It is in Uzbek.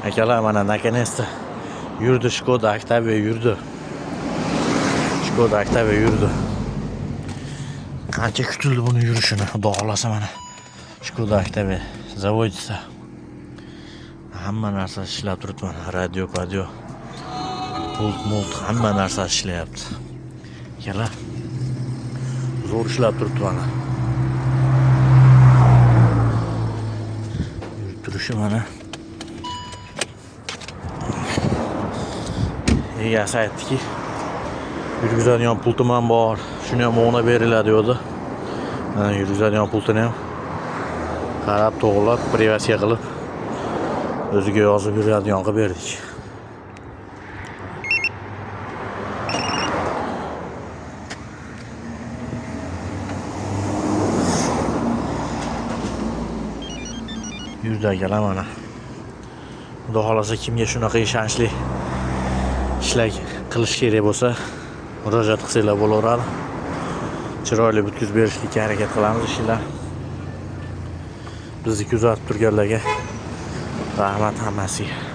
Akalar mana наконец-то yurdi, Skoda Octavia yurdi. Skoda Octavia yurdi. Qancha kutildi buni yurishini, xudo xolasa mana. Skoda Octavia zavodida. Hamma narsa ishlab turibdi mana, radio, pult, hamma narsa ishlayapti. Akalar zo'r ishlab turibdi mana. Turishi mana. Egasi aytdiki, yurgizadigan pultim ham bor, shuni ham o'g'na beriladi dedi. Mana yurgizadigan pultini ham qarab to'g'rilab, privasiya qilib o'ziga yozib yuradigan qilib berdik. Yurdi akalar mana. Xudo xolasa kimga shunaqa ishonchli ishlar qilish kerak bo'lsa, murojaat qilsanglar bo'laveradi. Chiroyli bitkazib berishga harakat qilamiz ishlar. Bizni kuzatib turganlarga rahmat hammasiga.